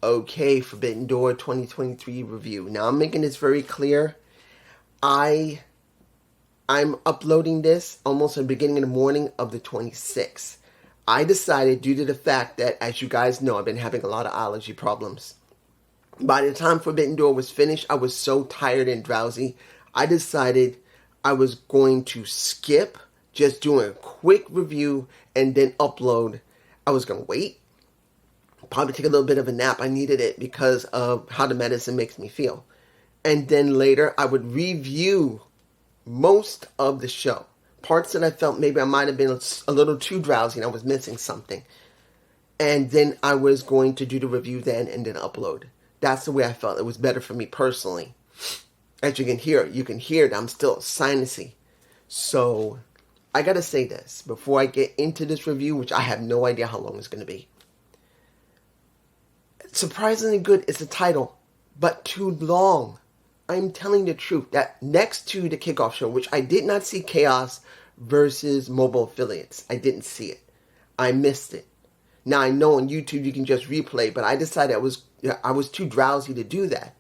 Okay, Forbidden Door 2023 review. Now I'm making this very clear. I'm uploading this almost at the beginning of the morning of the 26th. I decided, due to the fact that, as you guys know, I've been having a lot of allergy problems. By the time Forbidden Door was finished, I was so tired and drowsy. I decided I was going to skip just doing a quick review and then upload. I was going to wait. Probably take a little bit of a nap. I needed it because of how the medicine makes me feel. And then later, I would review most of the show. Parts that I felt maybe I might have been a little too drowsy and I was missing something. And then I was going to do the review then and then upload. That's the way I felt. It was better for me personally. As you can hear that I'm still sinusy. So, I gotta say this before I get into this review, which I have no idea how long it's going to be. Surprisingly good is the title, but too long. I'm telling the truth that next to the kickoff show, which I did not see Chaos versus Mobile Affiliates. I didn't see it. I missed it. Now I know on YouTube you can just replay, but I decided I was too drowsy to do that.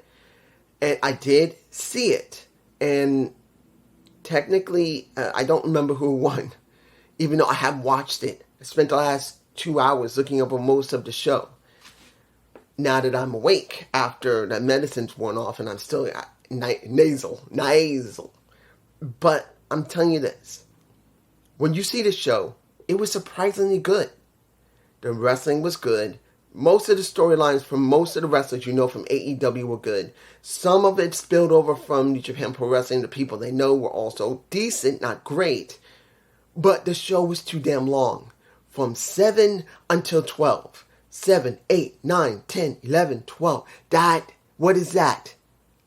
And I did see it. And technically, I don't remember who won, even though I have watched it. I spent the last 2 hours looking over most of the show. Now that I'm awake after the medicine's worn off and I'm still nasal. But I'm telling you this. When you see the show, it was surprisingly good. The wrestling was good. Most of the storylines from most of the wrestlers you know from AEW were good. Some of it spilled over from New Japan Pro Wrestling. The people they know were also decent, not great. But the show was too damn long. From 7 until 12. 7, 8, 9, 10, 11, 12. What is that?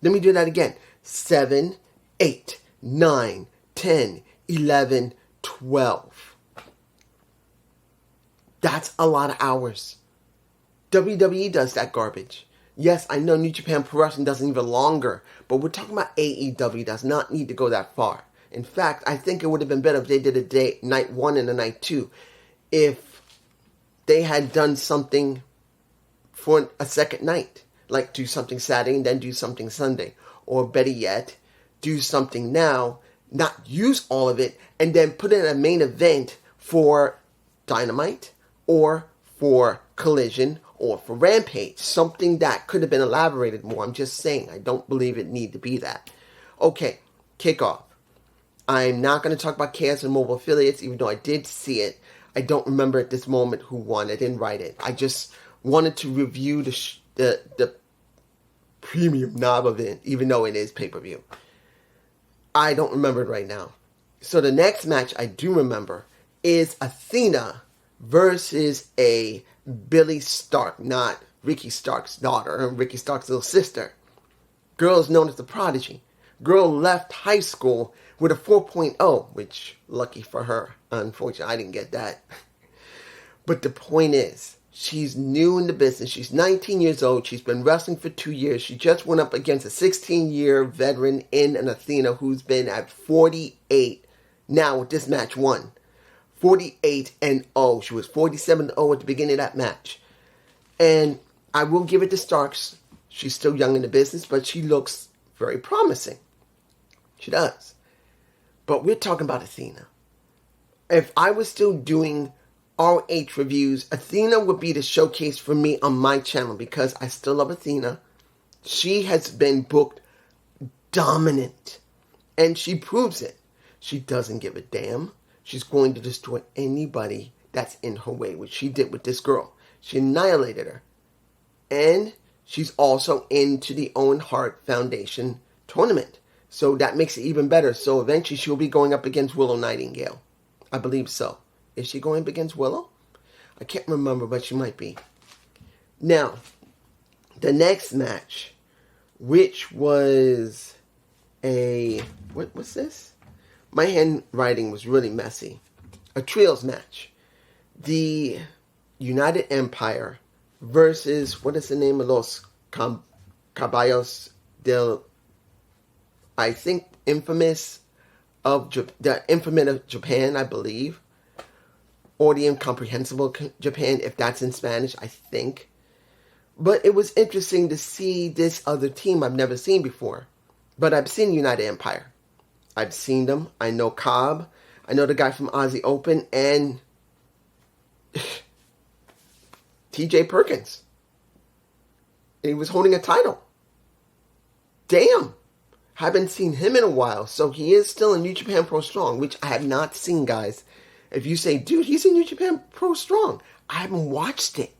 Let me do that again. 7, 8, 9, 10, 11, 12. That's a lot of hours. WWE does that garbage. Yes, I know New Japan Pro Wrestling does it even longer, but we're talking about AEW does not need to go that far. In fact, I think it would have been better if they did night 1 and a night 2. If they had done something for a second night, like do something Saturday and then do something Sunday, or better yet, do something now, not use all of it, and then put in a main event for Dynamite, or for Collision, or for Rampage, something that could have been elaborated more. I'm just saying, I don't believe it need to be that. Okay, kickoff. I'm not going to talk about Chaos and Mobile Affiliates, even though I did see it. I don't remember at this moment who won. I didn't write it. I just wanted to review the premium knob of it, even though it is pay-per-view. I don't remember it right now. So the next match I do remember is Athena versus a Billy Stark, not Ricky Stark's daughter, Ricky Stark's little sister. Girl is known as the Prodigy. Girl left high school with a 4.0, which, lucky for her. Unfortunately, I didn't get that. But the point is, she's new in the business. She's 19 years old. She's been wrestling for 2 years. She just went up against a 16-year veteran in an Athena who's been at 48 now with this match won. 48-0. She was 47-0 at the beginning of that match. And I will give it to Starks. She's still young in the business, but she looks very promising. She does. But we're talking about Athena. If I was still doing ROH reviews, Athena would be the showcase for me on my channel because I still love Athena. She has been booked dominant. And she proves it. She doesn't give a damn. She's going to destroy anybody that's in her way, which she did with this girl. She annihilated her. And she's also into the Owen Hart Foundation tournament. So that makes it even better. So eventually she'll be going up against Willow Nightingale. I believe so. Is she going up against Willow? I can't remember, but she might be. Now, the next match, which was a... What's this? My handwriting was really messy. A trios match. The United Empire versus... What is the name of Los Caballos del... I think infamous of Japan, I believe. Or the Incomprehensible Japan, if that's in Spanish, I think. But it was interesting to see this other team I've never seen before. But I've seen United Empire. I've seen them. I know Cobb. I know the guy from Aussie Open and TJ Perkins. And he was holding a title. Damn. Haven't seen him in a while. So he is still in New Japan Pro Strong, which I have not seen, guys. If you say, dude, he's in New Japan Pro Strong, I haven't watched it.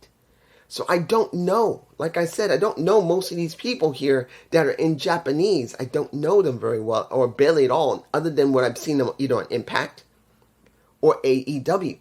So I don't know. Like I said, I don't know most of these people here that are in Japanese. I don't know them very well, or barely at all, other than what I've seen them either on Impact or AEW.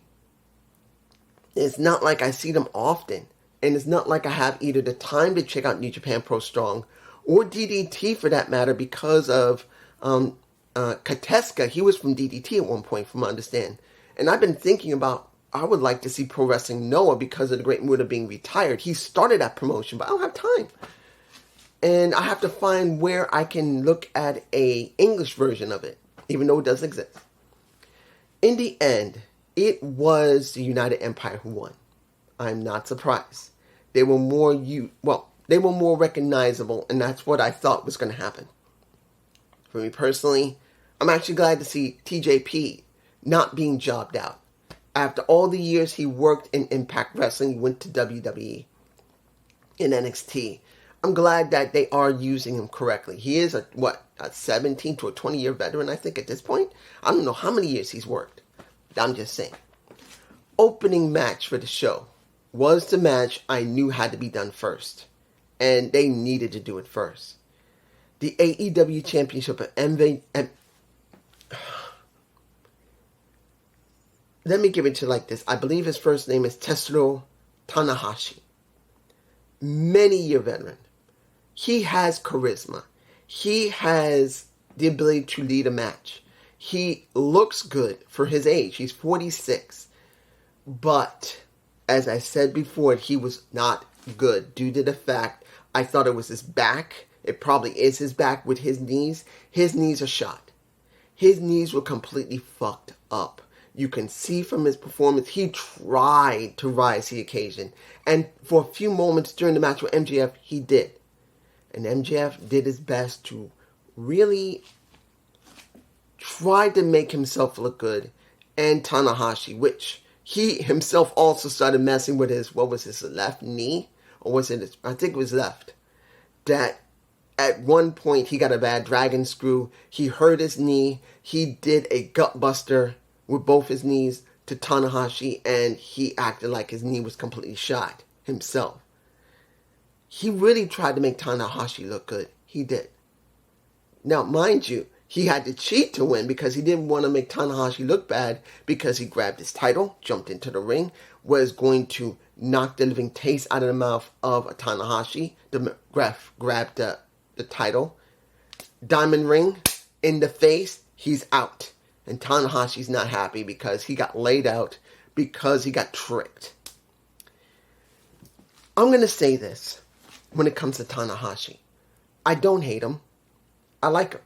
It's not like I see them often. And it's not like I have either the time to check out New Japan Pro Strong or DDT for that matter because of Kateska. He was from DDT at one point, from what I understand. And I've been thinking about, I would like to see Pro Wrestling Noah because of the Great Muta being retired. He started that promotion, but I don't have time. And I have to find where I can look at a English version of it, even though it does exist. In the end, it was the United Empire who won. I'm not surprised. They were more recognizable, and that's what I thought was going to happen. For me personally, I'm actually glad to see TJP not being jobbed out. After all the years he worked in Impact Wrestling, he went to WWE in NXT. I'm glad that they are using him correctly. He is a 17 to a 20-year veteran, I think, at this point. I don't know how many years he's worked. I'm just saying. Opening match for the show was the match I knew had to be done first. And they needed to do it first. The AEW Championship of let me give it to you like this. I believe his first name is Tetsuya Tanahashi. Many-year veteran. He has charisma. He has the ability to lead a match. He looks good for his age. He's 46. But, as I said before, he was not good due to the fact I thought it was his back. It probably is his back with his knees. His knees are shot. His knees were completely fucked up. You can see from his performance, he tried to rise to the occasion. And for a few moments during the match with MJF, he did. And MJF did his best to really try to make himself look good. And Tanahashi, which he himself also started messing with his, left knee? Or was it I think it was left. That at one point he got a bad dragon screw. He hurt his knee. He did a gut buster with both his knees to Tanahashi, and he acted like his knee was completely shot himself. He really tried to make Tanahashi look good. He did. Now, mind you, he had to cheat to win because he didn't want to make Tanahashi look bad because he grabbed his title, jumped into the ring, was going to knock the living taste out of the mouth of Tanahashi. The ref grabbed the title. Diamond ring in the face, he's out. And Tanahashi's not happy because he got laid out because he got tricked. I'm going to say this when it comes to Tanahashi. I don't hate him. I like him.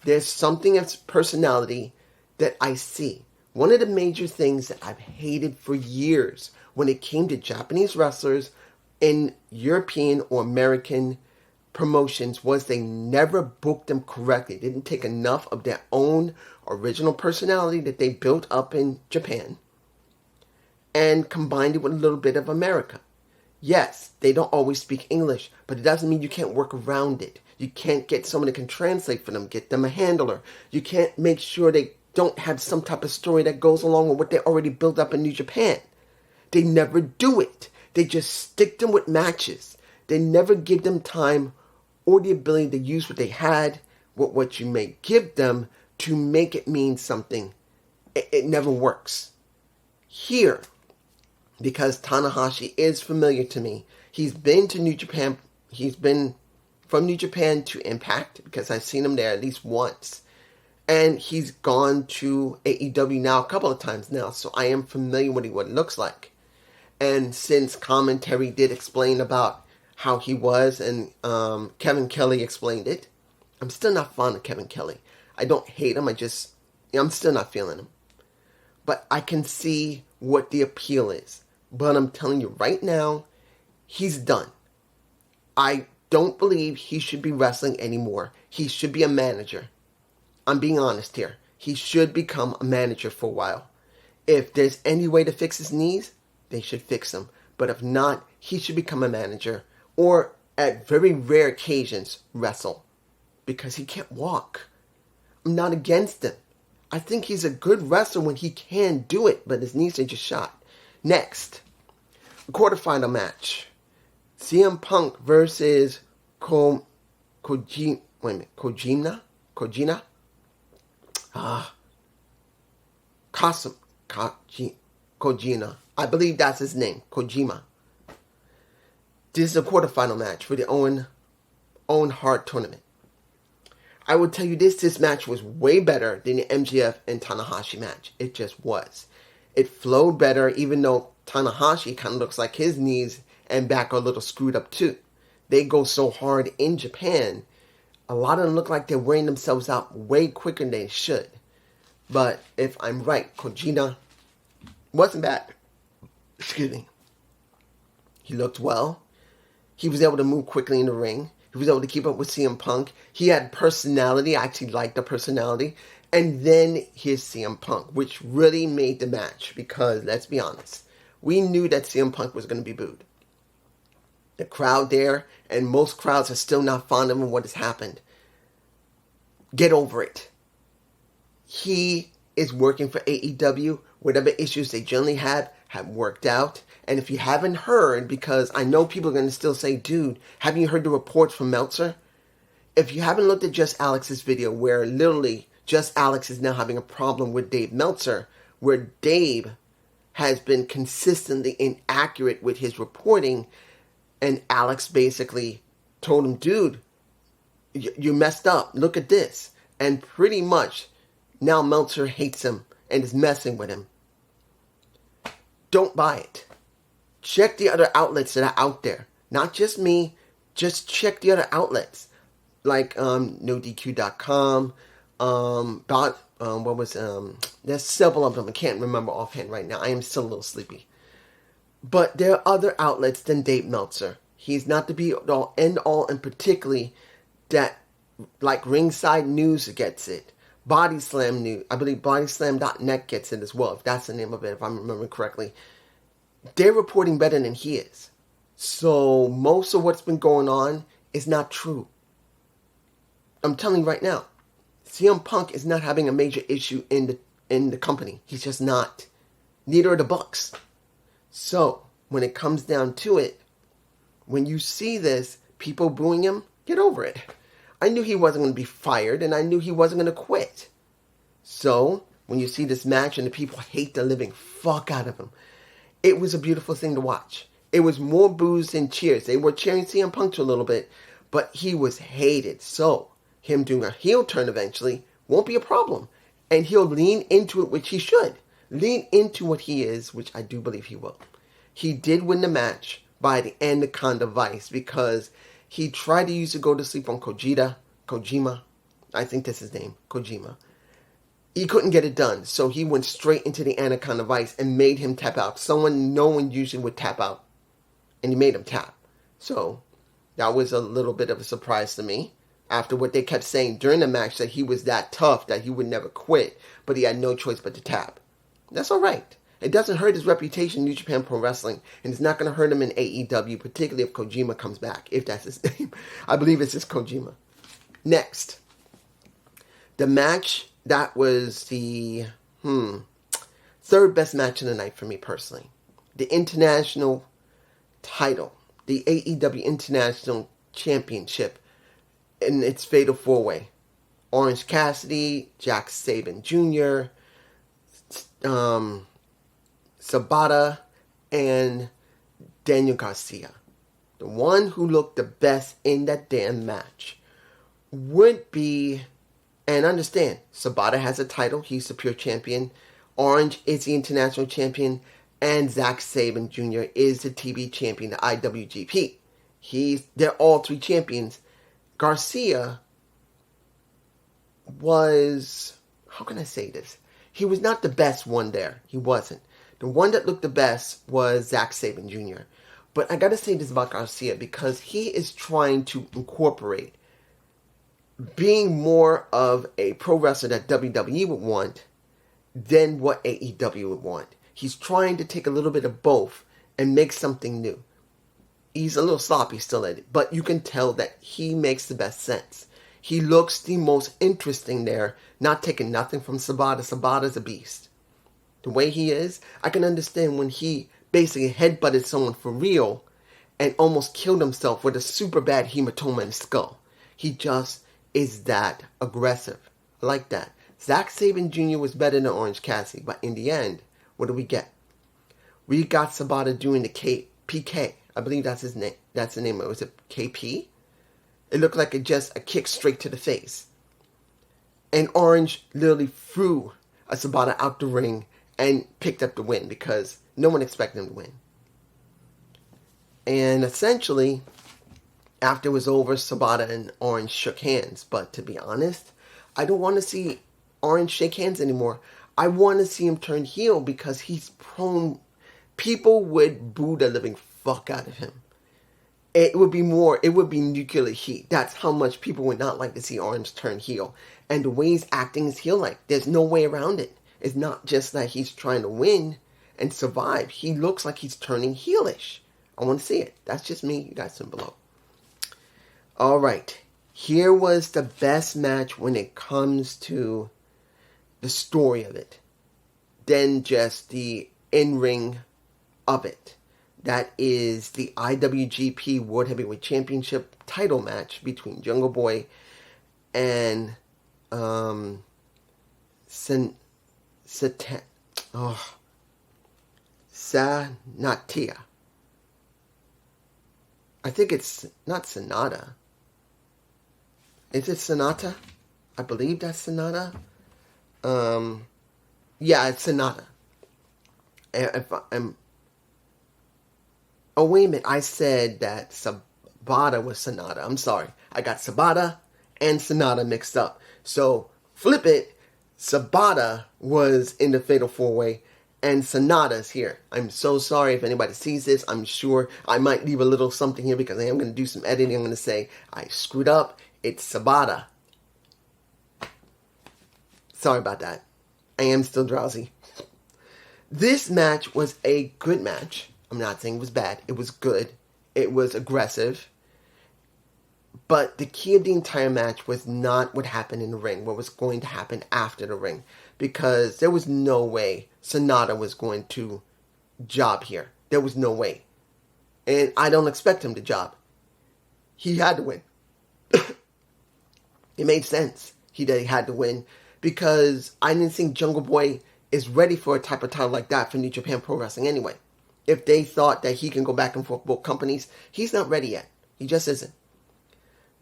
There's something of his personality that I see. One of the major things that I've hated for years when it came to Japanese wrestlers in European or American promotions was they never booked them correctly. They didn't take enough of their own original personality that they built up in Japan and combined it with a little bit of America. Yes, they don't always speak English, but it doesn't mean you can't work around it. You can't get someone that can translate for them, get them a handler. You can't make sure they don't have some type of story that goes along with what they already built up in New Japan. They never do it. They just stick them with matches. They never give them time or the ability to use what they had, what you may give them to make it mean something. It never works. Here, because Tanahashi is familiar to me, he's been to New Japan, he's been from New Japan to Impact, because I've seen him there at least once. And he's gone to AEW now a couple of times now, so I am familiar with what it looks like. And since commentary did explain about how he was, and Kevin Kelly explained it, I'm still not fond of Kevin Kelly. I don't hate him, I'm still not feeling him. But I can see what the appeal is. But I'm telling you right now, he's done. I don't believe he should be wrestling anymore. He should be a manager. I'm being honest here. He should become a manager for a while. If there's any way to fix his knees, they should fix them. But if not, he should become a manager or, at very rare occasions, wrestle. Because he can't walk. I'm not against him. I think he's a good wrestler when he can do it, but his knees are just shot. Next, quarterfinal match. CM Punk versus Kojima. Kojima. I believe that's his name. Kojima. This is a quarterfinal match for the Owen Hart tournament. I will tell you this match was way better than the MJF and Tanahashi match. It just was. It flowed better, even though Tanahashi kind of looks like his knees and back are a little screwed up too. They go so hard in Japan, a lot of them look like they're wearing themselves out way quicker than they should. But if I'm right, Kojima wasn't bad. Excuse me. He looked well. He was able to move quickly in the ring. He was able to keep up with CM Punk. He had personality. I actually liked the personality. And then here's CM Punk, which really made the match. Because, let's be honest, we knew that CM Punk was going to be booed. The crowd there, and most crowds are still not fond of him, what has happened. Get over it. He is working for AEW. Whatever issues they generally have worked out. And if you haven't heard, because I know people are going to still say, dude, haven't you heard the reports from Meltzer? If you haven't looked at Just Alex's video, where literally Just Alex is now having a problem with Dave Meltzer, where Dave has been consistently inaccurate with his reporting, and Alex basically told him, dude, you messed up. Look at this. And pretty much now Meltzer hates him and is messing with him. Don't buy it. Check the other outlets that are out there. Not just me. Just check the other outlets. Like NoDQ.com. There's several of them. I can't remember offhand right now. I am still a little sleepy. But there are other outlets than Dave Meltzer. He's not the be-all, end-all, and particularly that, like Ringside News gets it. Body Slam News. I believe BodySlam.net gets it as well, if that's the name of it, if I'm remembering correctly. They're reporting better than he is. So most of what's been going on is not true. I'm telling you right now, CM Punk is not having a major issue in the company. He's just not. Neither are the Bucks. So when it comes down to it, when you see this, people booing him, get over it. I knew he wasn't going to be fired, and I knew he wasn't going to quit. So when you see this match and the people hate the living fuck out of him, it was a beautiful thing to watch. It was more boos than cheers. They were cheering CM Punk a little bit, but he was hated. So him doing a heel turn eventually won't be a problem. And he'll lean into it, which he should. Lean into what he is, which I do believe he will. He did win the match by the Anaconda Vice because he tried to use the go to sleep on Kojima. I think that's his name, Kojima. He couldn't get it done, so he went straight into the Anaconda Vice and made him tap out. No one usually would tap out, and he made him tap. So that was a little bit of a surprise to me. After what they kept saying during the match, that he was that tough, that he would never quit, but he had no choice but to tap. That's all right. It doesn't hurt his reputation in New Japan Pro Wrestling, and it's not going to hurt him in AEW, particularly if Kojima comes back, if that's his name. I believe it's just Kojima. Next, the match that was the third best match of the night for me personally. The international title, the AEW International Championship, in its fatal four-way. Orange Cassidy, Jack Saban Jr., Sabata, and Daniel Garcia. The one who looked the best in that damn match would be, and understand, Sabata has a title. He's the pure champion. Orange is the international champion. And Zack Saban Jr. is the TV champion, the IWGP. They're all three champions. Garcia was, how can I say this? He was not the best one there. He wasn't. The one that looked the best was Zack Saban Jr. But I gotta say this about Garcia because he is trying to incorporate being more of a pro wrestler that WWE would want than what AEW would want. He's trying to take a little bit of both and make something new. He's a little sloppy still at it, but you can tell that he makes the best sense. He looks the most interesting there, not taking nothing from Sabata. Sabata's a beast. The way he is, I can understand when he basically headbutted someone for real and almost killed himself with a super bad hematoma in his skull. He just is that aggressive. I like that. Zack Saban Jr. was better than Orange Cassidy, but in the end, what do we get? We got Sabata doing the PK. I believe that's his name. That's the name of it. Was it KP? It looked like just a kick straight to the face. And Orange literally threw a Sabata out the ring and picked up the win because no one expected him to win. And essentially, after it was over, Sabata and Orange shook hands. But to be honest, I don't want to see Orange shake hands anymore. I want to see him turn heel because he's prone. People would boo the living fuck out of him. It would be nuclear heat. That's how much people would not like to see Orange turn heel. And the way he's acting is heel-like. There's no way around it. It's not just that he's trying to win and survive. He looks like he's turning heelish. I want to see it. That's just me. You guys down below. Alright. Here was the best match when it comes to the story of it. Then just the in-ring of it. That is the IWGP World Heavyweight Championship title match between Jungle Boy and Sanatia. I think it's not Sonata. Is it Sonata? I believe that's Sonata. Yeah, it's Sonata. Oh, wait a minute. I said that Sabata was Sonata. I'm sorry. I got Sabata and Sonata mixed up. So, flip it. Sabata was in the Fatal 4-Way and Sonata's here. I'm so sorry if anybody sees this. I'm sure I might leave a little something here because I am going to do some editing. I'm going to say, I screwed up. It's Sabata. Sorry about that. I am still drowsy. This match was a good match. I'm not saying it was bad. It was good. It was aggressive. But the key of the entire match was not what happened in the ring, what was going to happen after the ring. Because there was no way Sonata was going to job here. There was no way. And I don't expect him to job. He had to win. It made sense. He had to win. Because I didn't think Jungle Boy is ready for a type of title like that for New Japan Pro Wrestling anyway. If they thought that he can go back and forth both companies, he's not ready yet. He just isn't.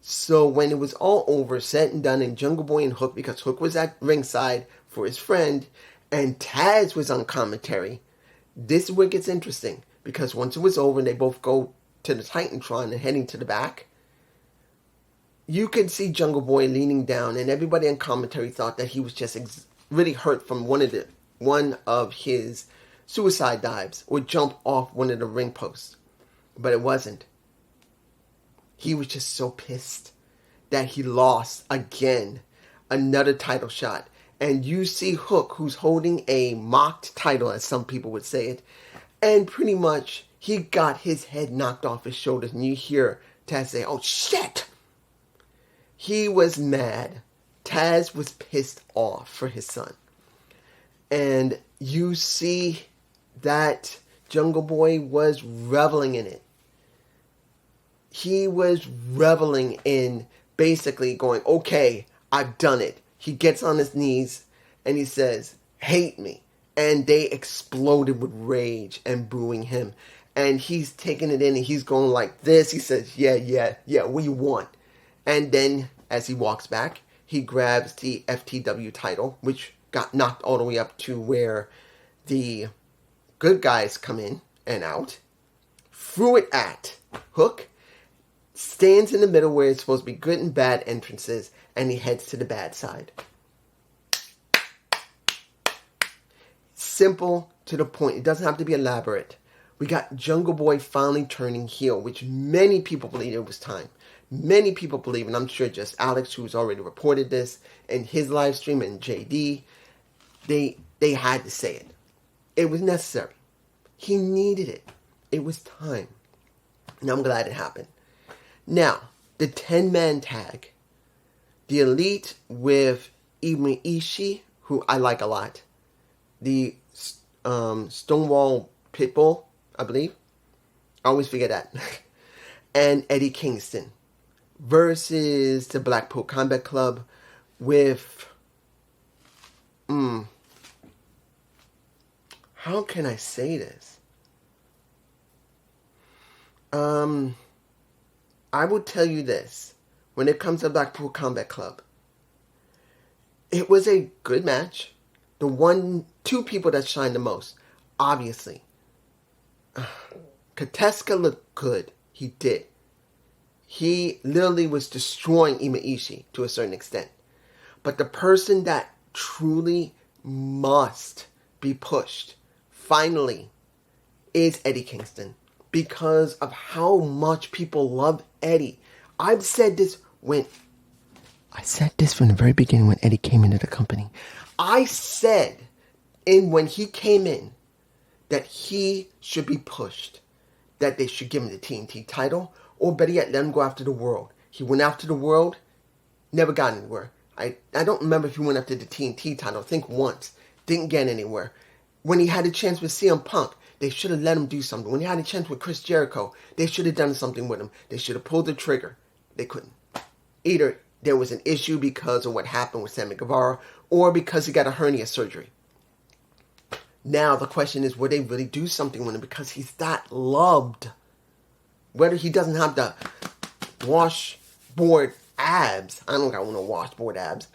So when it was all over, said and done, and Jungle Boy and Hook, because Hook was at ringside for his friend, and Taz was on commentary, this is where it gets interesting. Because once it was over and they both go to the Titantron and heading to the back, you could see Jungle Boy leaning down, and everybody on commentary thought that he was just really hurt from one of his suicide dives or jump off one of the ring posts. But it wasn't. He was just so pissed that he lost again. Another title shot. And you see Hook, who's holding a mocked title, as some people would say it. And pretty much, he got his head knocked off his shoulders. And you hear Taz say, "Oh, shit!" He was mad. Taz was pissed off for his son. And you see that Jungle Boy was reveling in it. He was reveling in basically going, okay, I've done it. He gets on his knees and he says, hate me. And they exploded with rage and booing him. And he's taking it in and he's going like this. He says, yeah, we won. And then as he walks back, he grabs the FTW title, which got knocked all the way up to where the good guys come in and out, threw it at Hook, stands in the middle where it's supposed to be good and bad entrances, and he heads to the bad side. Simple to the point. It doesn't have to be elaborate. We got Jungle Boy finally turning heel, which many people believe it was time. Many people believe, and I'm sure just Alex, who's already reported this, and his live stream, and JD, they had to say it. It was necessary. He needed it. It was time. And I'm glad it happened. Now, the 10-man tag. The Elite with Emi Ishii, who I like a lot. The Stonewall Pitbull, I believe. I always forget that. And Eddie Kingston versus the Blackpool Combat Club with... how can I say this? I will tell you this. When it comes to Blackpool Combat Club, it was a good match. Two people that shined the most, obviously. Kateska looked good. He did. He literally was destroying Emi Ishii to a certain extent. But the person that truly must be pushed, finally, is Eddie Kingston. Because of how much people love Eddie. I've said this from the very beginning when Eddie came into the company. I said when he came in that he should be pushed. That they should give him the TNT title. Or better yet, let him go after the world. He went after the world. Never got anywhere. I don't remember if he went after the TNT title. I think once. Didn't get anywhere. When he had a chance with CM Punk, they should have let him do something. When he had a chance with Chris Jericho, they should have done something with him. They should have pulled the trigger. They couldn't. Either there was an issue because of what happened with Sammy Guevara, or because he got a hernia surgery. Now the question is, would they really do something with him because he's that loved? Whether he doesn't have the washboard abs. I don't got no washboard abs.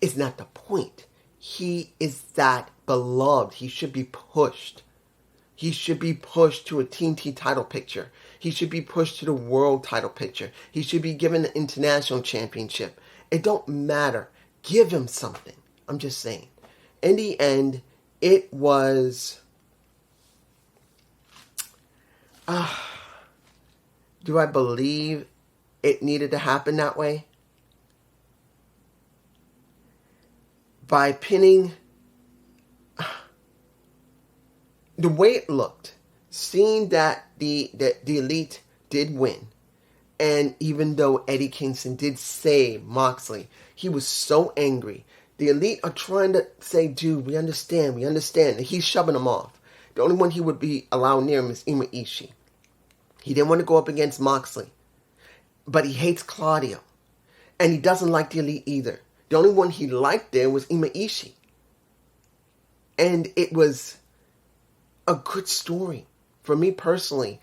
It's not the point. He is that beloved. He should be pushed. He should be pushed to a TNT title picture. He should be pushed to the world title picture. He should be given the international championship. It don't matter. Give him something. I'm just saying. In the end, it was... do I believe it needed to happen that way? By pinning... the way it looked, seeing that the Elite did win, and even though Eddie Kingston did save Moxley, he was so angry. The Elite are trying to say, dude, we understand, and he's shoving them off. The only one he would be allowed near him is Emi Ishii. He didn't want to go up against Moxley, but he hates Claudio, and he doesn't like the Elite either. The only one he liked there was Emi Ishii. And it was a good story. For me personally,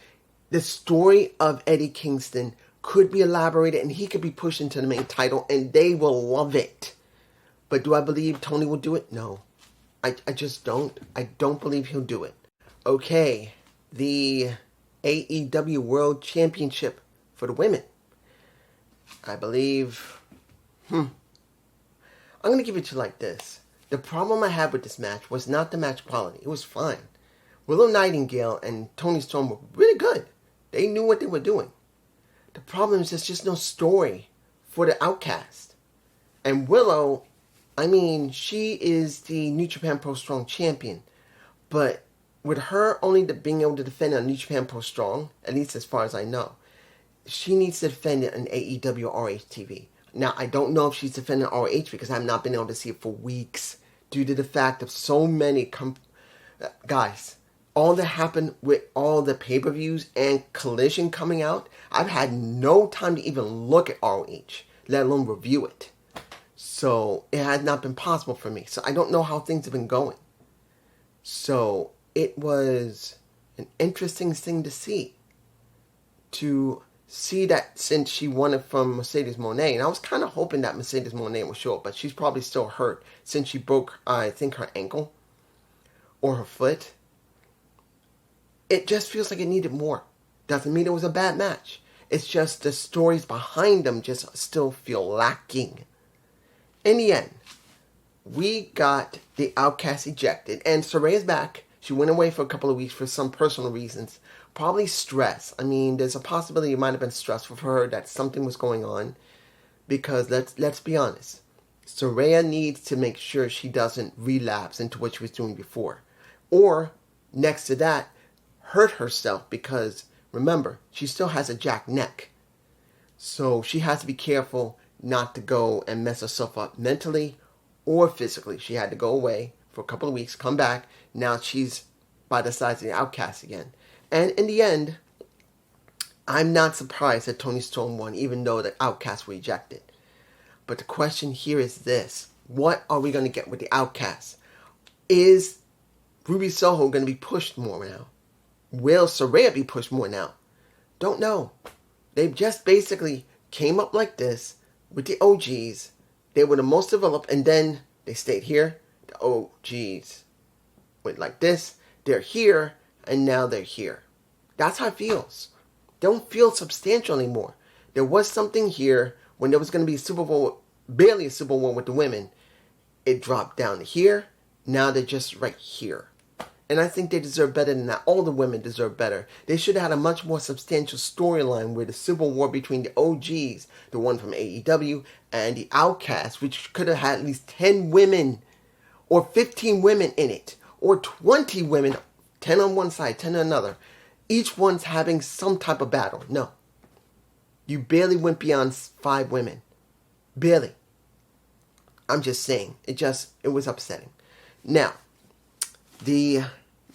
the story of Eddie Kingston could be elaborated and he could be pushed into the main title and they will love it. But do I believe Tony will do it? No. I just don't. I don't believe he'll do it. Okay, the AEW World Championship for the women. I believe... I'm going to give it to you like this. The problem I had with this match was not the match quality. It was fine. Willow Nightingale and Toni Storm were really good. They knew what they were doing. The problem is there's just no story for the Outcast. And Willow, I mean, she is the New Japan Pro Strong champion. But with her only being able to defend on New Japan Pro Strong, at least as far as I know, she needs to defend it on AEW RH TV. Now, I don't know if she's defending RH because I've not been able to see it for weeks due to the fact of so many... guys, all that happened with all the pay-per-views and Collision coming out, I've had no time to even look at ROH, let alone review it. So, it has not been possible for me. So, I don't know how things have been going. So, it was an interesting thing to see. To see that since she won it from Mercedes Moné, and I was kind of hoping that Mercedes Moné would show up, but she's probably still hurt since she broke, I think, her ankle or her foot. It just feels like it needed more. Doesn't mean it was a bad match. It's just the stories behind them just still feel lacking. In the end, we got the Outcast ejected, and Saraya's back. She went away for a couple of weeks for some personal reasons. Probably stress. I mean, there's a possibility it might have been stressful for her that something was going on. Because let's be honest. Saraya needs to make sure she doesn't relapse into what she was doing before. Or, next to that, hurt herself because, remember, she still has a jacked neck. So she has to be careful not to go and mess herself up mentally or physically. She had to go away for a couple of weeks, come back. Now she's by the size of the outcast again. And in the end, I'm not surprised that Toni Storm won, even though the outcasts were ejected. But the question here is this. What are we going to get with the outcasts? Is Ruby Soho going to be pushed more now? Will Saraya be pushed more now? Don't know. They just basically came up like this with the OGs. They were the most developed, and then they stayed here. The OGs went like this. They're here, and now they're here. That's how it feels. They don't feel substantial anymore. There was something here when there was going to be a Super Bowl, barely a Super Bowl with the women. It dropped down to here. Now they're just right here. And I think they deserve better than that. All the women deserve better. They should have had a much more substantial storyline where the civil war between the OGs, the one from AEW, and the Outcasts, which could have had at least 10 women or 15 women in it, or 20 women, 10 on one side, 10 on another. Each one's having some type of battle. No. You barely went beyond 5 women. Barely. I'm just saying. It was upsetting. Now, the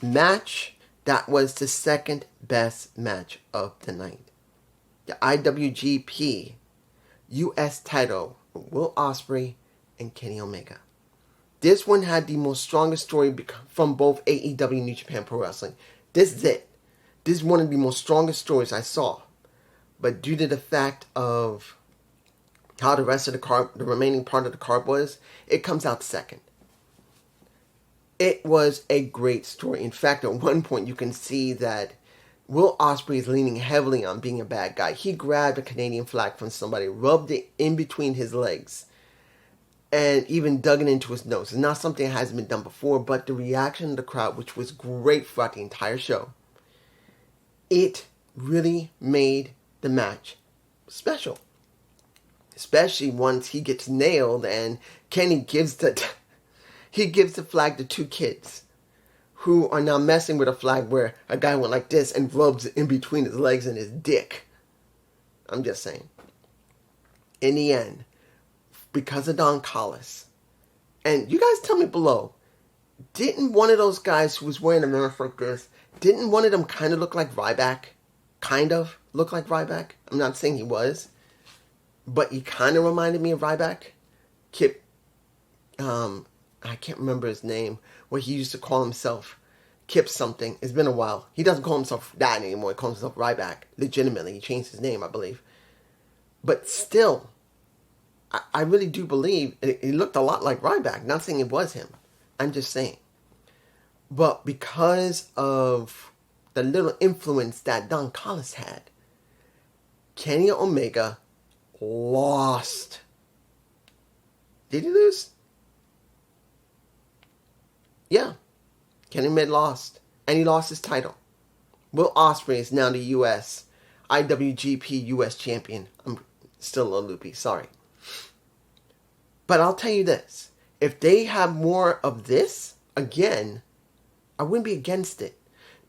match that was the second best match of the night. The IWGP US title with Will Ospreay and Kenny Omega. This one had the most strongest story from both AEW and New Japan Pro Wrestling. This is it. This is one of the most strongest stories I saw. But due to the fact of how the rest of the card, the remaining part of the card was, it comes out second. It was a great story. In fact, at one point you can see that Will Ospreay is leaning heavily on being a bad guy. He grabbed a Canadian flag from somebody, rubbed it in between his legs, and even dug it into his nose. It's not something that hasn't been done before, but the reaction of the crowd, which was great throughout the entire show, it really made the match special. Especially once he gets nailed and Kenny gives the flag to 2 kids who are now messing with a flag where a guy went like this and rubs it in between his legs and his dick. I'm just saying. In the end, because of Don Callis, and you guys tell me below, didn't one of those guys who was wearing a mask like this, didn't one of them kind of look like Ryback? Kind of look like Ryback? I'm not saying he was, but he kind of reminded me of Ryback. Kip, I can't remember his name, what he used to call himself. Kip something. It's been a while. He doesn't call himself that anymore. He calls himself Ryback. Legitimately. He changed his name, I believe. But still, I really do believe it looked a lot like Ryback. Not saying it was him. I'm just saying. But because of the little influence that Don Callis had, Kenny Omega lost. Did he lose? Yeah. Kenny Omega lost. And he lost his title. Will Ospreay is now the US IWGP US champion. I'm still a little loopy. Sorry. But I'll tell you this. If they have more of this, again, I wouldn't be against it.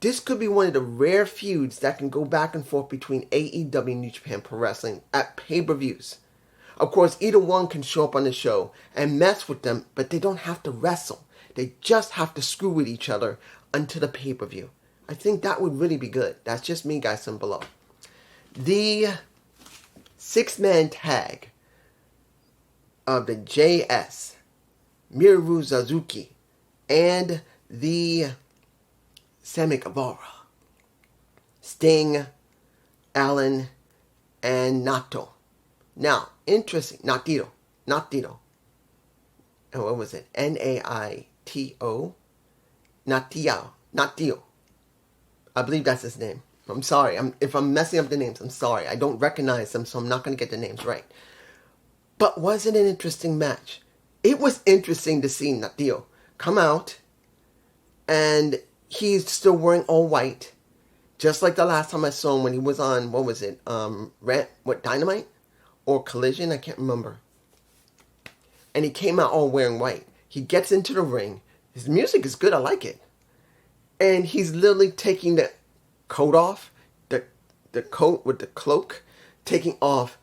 This could be one of the rare feuds that can go back and forth between AEW and New Japan Pro Wrestling at pay-per-views. Of course, either one can show up on the show and mess with them, but they don't have to wrestle. They just have to screw with each other until the pay-per-view. I think that would really be good. That's just me, guys, down below. The 6-man tag of the JS, Miru Suzuki, and the Sammy Guevara, Sting, Allen, and Nato. Now, interesting. Not Dito. And what was it? Naito? Natio. I believe that's his name. I'm sorry. If I'm messing up the names, I'm sorry. I don't recognize them, so I'm not going to get the names right. But was it an interesting match? It was interesting to see Natio come out and he's still wearing all white, just like the last time I saw him when he was on, what was it, Dynamite? Or Collision? I can't remember. And he came out all wearing white. He gets into the ring. His music is good. I like it. And he's literally taking the coat off, the coat with the cloak, taking off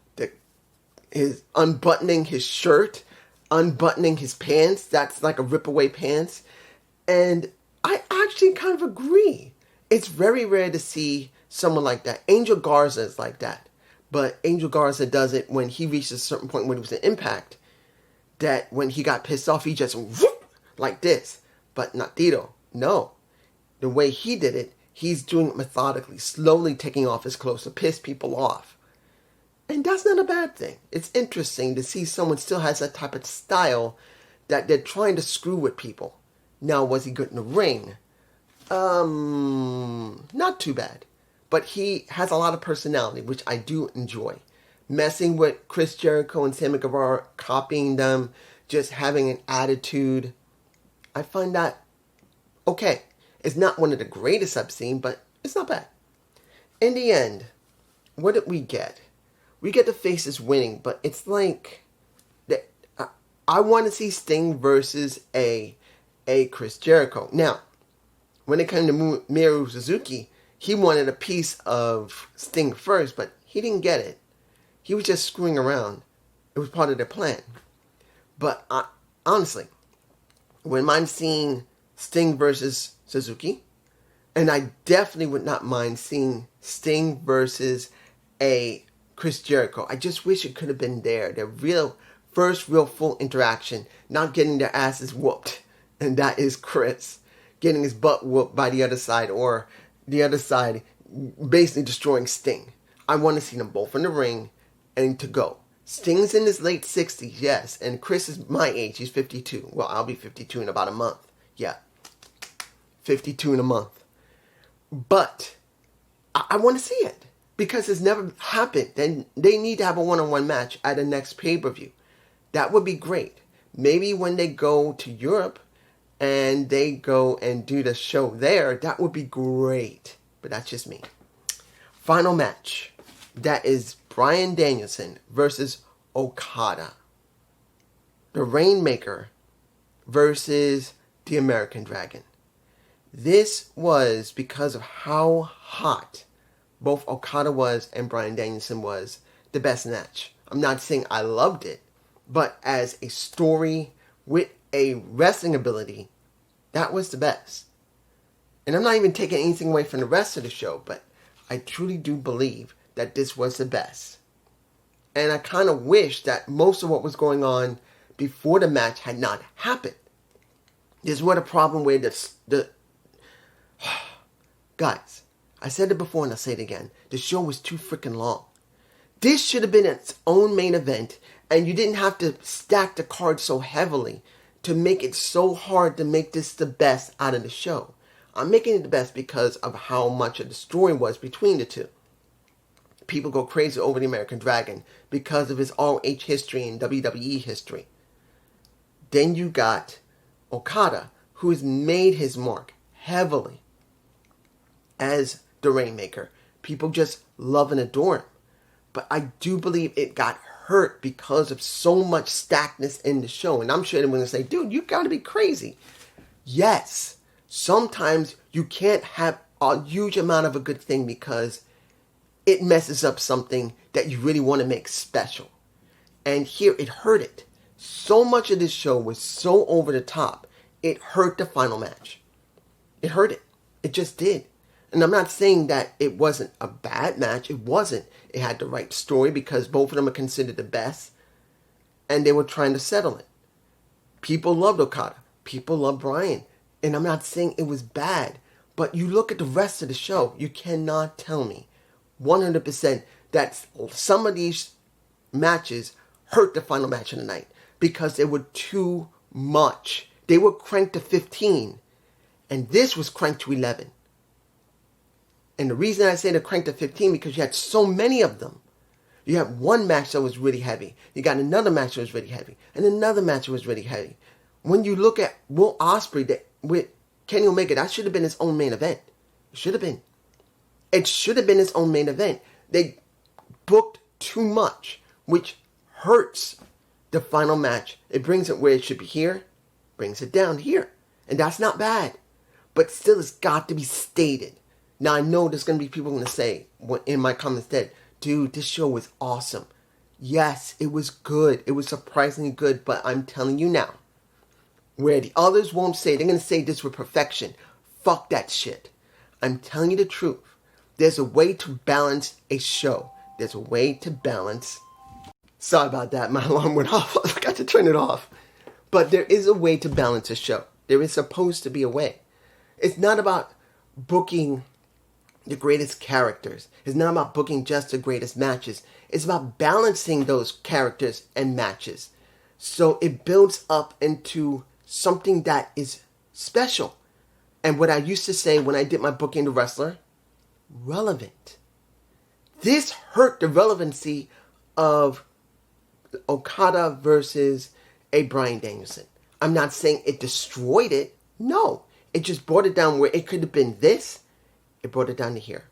his unbuttoning his shirt, unbuttoning his pants. That's like a rip away pants. And I actually kind of agree. It's very rare to see someone like that. Angel Garza is like that. But Angel Garza does it when he reaches a certain point when it was an Impact, that when he got pissed off, he just whoop, like this. But not Tito. No. The way he did it, he's doing it methodically, slowly taking off his clothes to piss people off. And that's not a bad thing. It's interesting to see someone still has that type of style that they're trying to screw with people. Now, was he good in the ring? Not too bad. But he has a lot of personality, which I do enjoy. Messing with Chris Jericho and Sammy Guevara, copying them, just having an attitude. I find that okay. It's not one of the greatest I've seen, but it's not bad. In the end, what did we get? We get the faces winning, but it's like I want to see Sting versus a Chris Jericho. Now, when it came to Minoru Suzuki, he wanted a piece of Sting first, but he didn't get it. He was just screwing around. It was part of their plan. But honestly, wouldn't mind seeing Sting versus Suzuki, and I definitely would not mind seeing Sting versus a Chris Jericho. I just wish it could have been there. Their first real full interaction, not getting their asses whooped. And that is Chris getting his butt whooped by the other side, or the other side basically destroying Sting. I want to see them both in the ring and to go. Sting's in his late 60s, yes, and Chris is my age. He's 52. Well, I'll be 52 in about a month. Yeah, 52 in a month. But I want to see it. Because it's never happened. Then they need to have a one-on-one match at the next pay-per-view. That would be great. Maybe when they go to Europe and they go and do the show there, that would be great. But that's just me. Final match. That is Bryan Danielson versus Okada. The Rainmaker versus the American Dragon. This was because of how hot both Okada was and Bryan Danielson was the best match. I'm not saying I loved it, but as a story with a wrestling ability, that was the best. And I'm not even taking anything away from the rest of the show, but I truly do believe that this was the best. And I kind of wish that most of what was going on before the match had not happened. This is what a problem with the guys. I said it before and I'll say it again. The show was too freaking long. This should have been its own main event, and you didn't have to stack the card so heavily to make it so hard to make this the best out of the show. I'm making it the best because of how much of the story was between the two. People go crazy over the American Dragon because of his ROH history and WWE history. Then you got Okada, who has made his mark heavily as the Rainmaker. People just love and adore him. But I do believe it got hurt because of so much stackness in the show. And I'm sure they're going to say, dude, you got to be crazy. Yes, sometimes you can't have a huge amount of a good thing because it messes up something that you really want to make special. And here it hurt it. So much of this show was so over the top, it hurt the final match. It hurt it. It just did. And I'm not saying that it wasn't a bad match. It wasn't. It had the right story because both of them are considered the best. And they were trying to settle it. People loved Okada. People loved Bryan. And I'm not saying it was bad. But you look at the rest of the show, you cannot tell me 100% that some of these matches hurt the final match of the night. Because they were too much. They were cranked to 15. And this was cranked to 11. And the reason I say they're cranked to 15 because you had so many of them. You had one match that was really heavy. You got another match that was really heavy. And another match that was really heavy. When you look at Will Ospreay with Kenny Omega, that should have been his own main event. It should have been. It should have been his own main event. They booked too much, which hurts the final match. It brings it where it should be here, brings it down here. And that's not bad. But still, it's got to be stated. Now, I know there's going to be people going to say in my comments that, dude, this show was awesome. Yes, it was good. It was surprisingly good. But I'm telling you now, where the others won't say, they're going to say this with perfection. Fuck that shit. I'm telling you the truth. There's a way to balance a show. There's a way to balance. Sorry about that. My alarm went off. I forgot to turn it off. But there is a way to balance a show. There is supposed to be a way. It's not about booking the greatest characters. It's not about booking just the greatest matches. It's about balancing those characters and matches. So it builds up into something that is special. And what I used to say when I did my booking the wrestler, relevant. This hurt the relevancy of Okada versus a Bryan Danielson. I'm not saying it destroyed it. No. It just brought it down where it could have been this. It brought it down to here.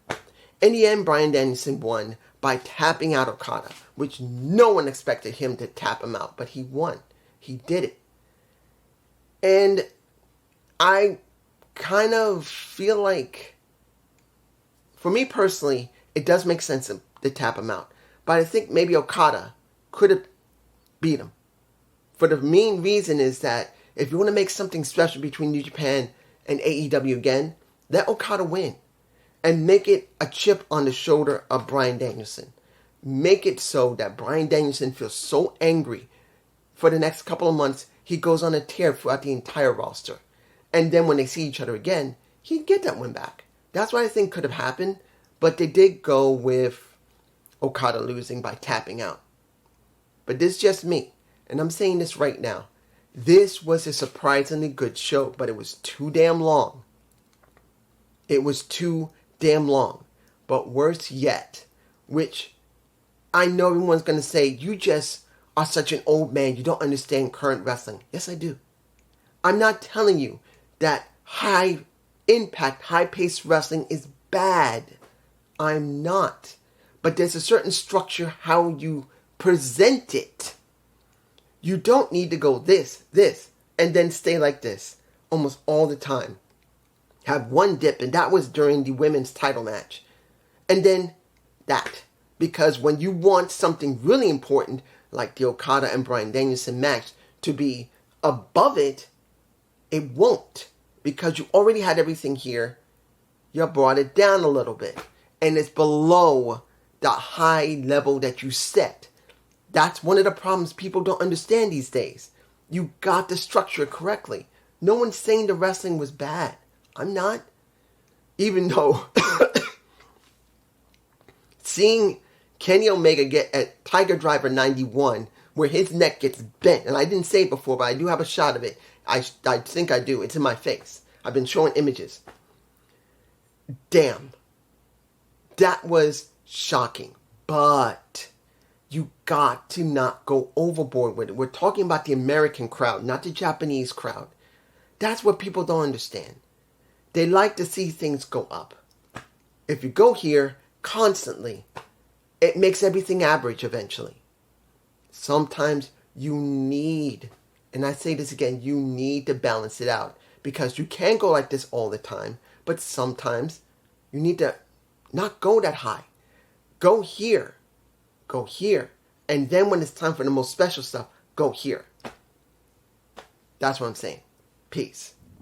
In the end, Bryan Danielson won by tapping out Okada, which no one expected him to tap him out, but he won. He did it. And I kind of feel like, for me personally, it does make sense to tap him out. But I think maybe Okada could have beat him. For the main reason is that if you want to make something special between New Japan and AEW again, let Okada win. And make it a chip on the shoulder of Bryan Danielson. Make it so that Bryan Danielson feels so angry for the next couple of months, he goes on a tear throughout the entire roster. And then when they see each other again, he'd get that win back. That's what I think could have happened. But they did go with Okada losing by tapping out. But this is just me. And I'm saying this right now. This was a surprisingly good show, but it was too damn long. It was too damn long. But worse yet, which I know everyone's going to say, you just are such an old man, you don't understand current wrestling. Yes, I do. I'm not telling you that high impact, high paced wrestling is bad. I'm not. But there's a certain structure how you present it. You don't need to go this, and then stay like this almost all the time. Have one dip, and that was during the women's title match. And then that. Because when you want something really important, like the Okada and Bryan Danielson match, to be above it, it won't. Because you already had everything here. You brought it down a little bit. And it's below the high level that you set. That's one of the problems people don't understand these days. You got to structure it correctly. No one's saying the wrestling was bad. I'm not. Even though seeing Kenny Omega get at Tiger Driver 91, where his neck gets bent, and I didn't say it before, but I do have a shot of it. I think I do. It's in my face. I've been showing images. Damn. That was shocking. But you got to not go overboard with it. We're talking about the American crowd, not the Japanese crowd. That's what people don't understand. They like to see things go up. If you go here constantly, it makes everything average eventually. Sometimes you need, and I say this again, you need to balance it out. Because you can't go like this all the time, but sometimes you need to not go that high. Go here. Go here. And then when it's time for the most special stuff, go here. That's what I'm saying. Peace.